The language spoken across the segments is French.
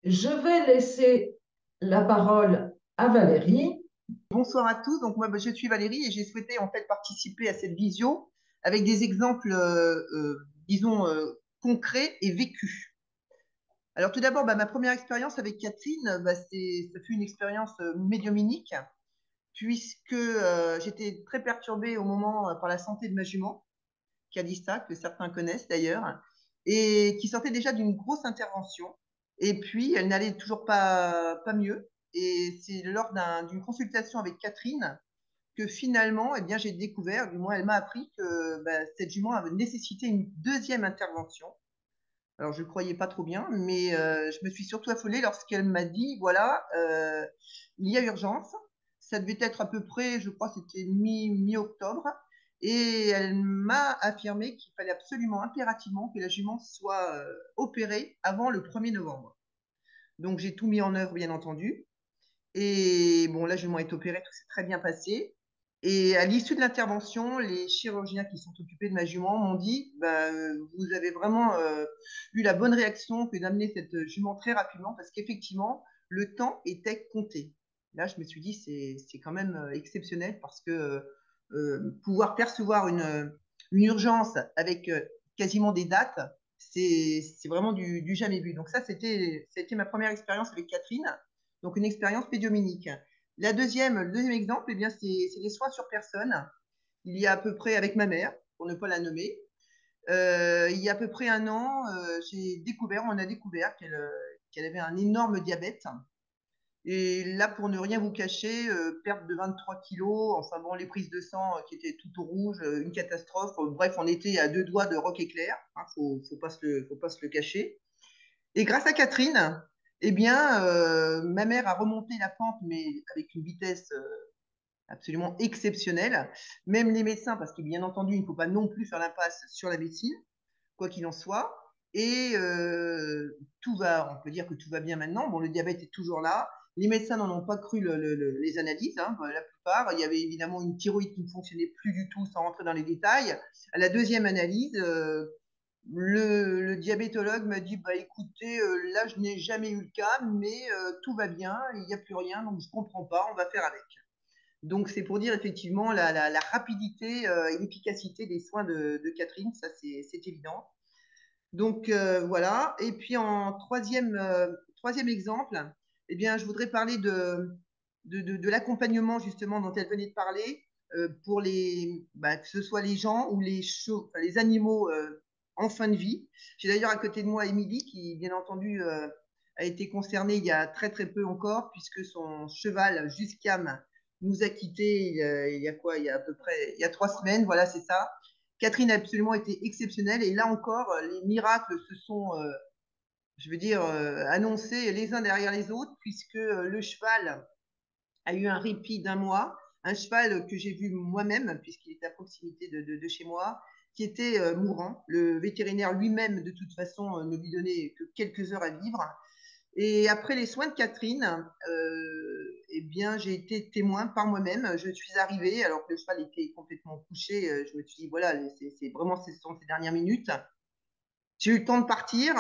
Je vais laisser la parole à Valérie. Bonsoir à tous. Donc moi, je suis Valérie et j'ai souhaité en fait participer à cette visio avec des exemples, disons, concrets et vécus. Alors tout d'abord, ma première expérience avec Catherine, ça fut une expérience médiumnique puisque j'étais très perturbée au moment par la santé de ma jument, Calista, que certains connaissent d'ailleurs, et qui sortait déjà d'une grosse intervention. Et puis, elle n'allait toujours pas mieux. Et c'est lors d'une consultation avec Catherine que finalement, eh bien, j'ai découvert, du moins elle m'a appris que cette jument avait nécessité une deuxième intervention. Alors, je ne croyais pas trop bien, mais je me suis surtout affolée lorsqu'elle m'a dit, voilà, il y a urgence. Ça devait être à peu près, je crois, c'était mi-octobre. Et elle m'a affirmé qu'il fallait absolument, impérativement, que la jument soit opérée avant le 1er novembre. Donc, j'ai tout mis en œuvre, bien entendu. Et bon, là, je m'en été opérée, tout s'est très bien passé. Et à l'issue de l'intervention, les chirurgiens qui sont occupés de ma jument m'ont dit, vous avez vraiment eu la bonne réaction que d'amener cette jument très rapidement parce qu'effectivement, le temps était compté. Là, je me suis dit, c'est quand même exceptionnel parce que pouvoir percevoir une urgence avec quasiment des dates, c'est vraiment du jamais vu. Donc ça, c'était ma première expérience avec Catherine, donc une expérience pédiominique. Le deuxième exemple, eh bien, c'est des soins sur personne. Il y a à peu près, avec ma mère, pour ne pas la nommer, il y a à peu près un an, on a découvert qu'elle avait un énorme diabète. Et là, pour ne rien vous cacher, perte de 23 kilos, enfin bon, les prises de sang qui étaient tout au rouge, une catastrophe. Bref, on était à deux doigts de rock éclair, hein, faut pas se le cacher. Et grâce à Catherine, eh bien, ma mère a remonté la pente, mais avec une vitesse absolument exceptionnelle. Même les médecins, parce que bien entendu, il ne faut pas non plus faire l'impasse sur la médecine, quoi qu'il en soit. Et on peut dire que tout va bien maintenant. Bon, le diabète est toujours là. Les médecins n'en ont pas cru les analyses, hein, la plupart. Il y avait évidemment une thyroïde qui ne fonctionnait plus du tout, sans rentrer dans les détails. À la deuxième analyse, le diabétologue m'a dit, bah écoutez, là je n'ai jamais eu le cas, mais tout va bien, il n'y a plus rien, donc je ne comprends pas, on va faire avec. Donc c'est pour dire effectivement la rapidité et l'efficacité des soins de Catherine, ça c'est évident. Donc voilà. Et puis en troisième exemple, eh bien, je voudrais parler de l'accompagnement justement dont elle venait de parler pour que ce soit les gens ou enfin, les animaux en fin de vie. J'ai d'ailleurs à côté de moi Émilie qui, bien entendu, a été concernée il y a très très peu encore puisque son cheval Juscam nous a quittés il y a quoi? Il y a à peu près il y a 3 semaines, voilà, c'est ça. Catherine a absolument été exceptionnelle et là encore, les miracles se sont, je veux dire, annoncés les uns derrière les autres puisque le cheval a eu un répit d'un mois, un cheval que j'ai vu moi-même puisqu'il est à proximité de chez moi, qui était mourant. Le vétérinaire lui-même, de toute façon, ne lui donnait que quelques heures à vivre. Et après les soins de Catherine, eh bien, j'ai été témoin par moi-même. Je suis arrivée alors que le cheval était complètement couché. Je me suis dit, voilà, c'est vraiment ce sont ces dernières minutes. J'ai eu le temps de partir,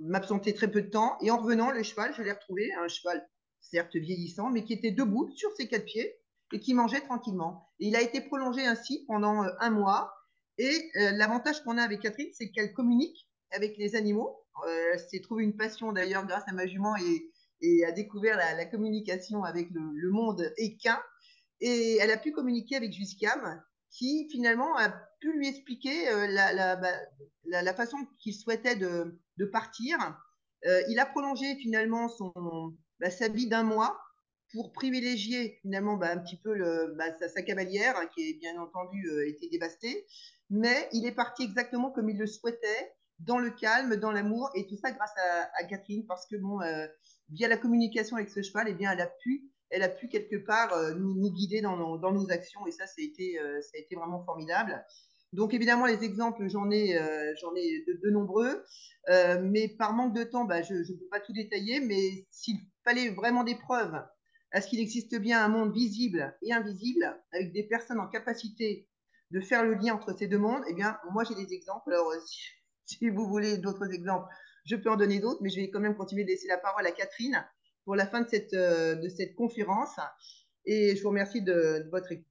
m'absenter très peu de temps. Et en revenant, le cheval, je l'ai retrouvé, un cheval certes vieillissant, mais qui était debout sur ses quatre pieds et qui mangeait tranquillement. Et il a été prolongé ainsi pendant un mois. Et l'avantage qu'on a avec Catherine, c'est qu'elle communique avec les animaux. Elle s'est trouvé une passion d'ailleurs grâce à ma jument et a découvert la communication avec le monde équin. Et elle a pu communiquer avec Juscam, qui finalement a pu lui expliquer la façon qu'il souhaitait de partir. Il a prolongé finalement sa vie d'un mois pour privilégier finalement un petit peu sa cavalière, hein, qui est bien entendu été dévastée. Mais il est parti exactement comme il le souhaitait, dans le calme, dans l'amour, et tout ça grâce à Catherine, parce que bon, via la communication avec ce cheval, eh bien, elle a pu quelque part nous guider dans nos actions, et ça ça a été vraiment formidable. Donc évidemment, les exemples, j'en ai de nombreux, mais par manque de temps, je ne peux pas tout détailler, mais s'il fallait vraiment des preuves, est-ce qu'il existe bien un monde visible et invisible, avec des personnes en capacité de faire le lien entre ces deux mondes? Eh bien, moi, j'ai des exemples. Alors, si vous voulez d'autres exemples, je peux en donner d'autres, mais je vais quand même continuer de laisser la parole à Catherine pour la fin de cette conférence. Et je vous remercie de votre écoute.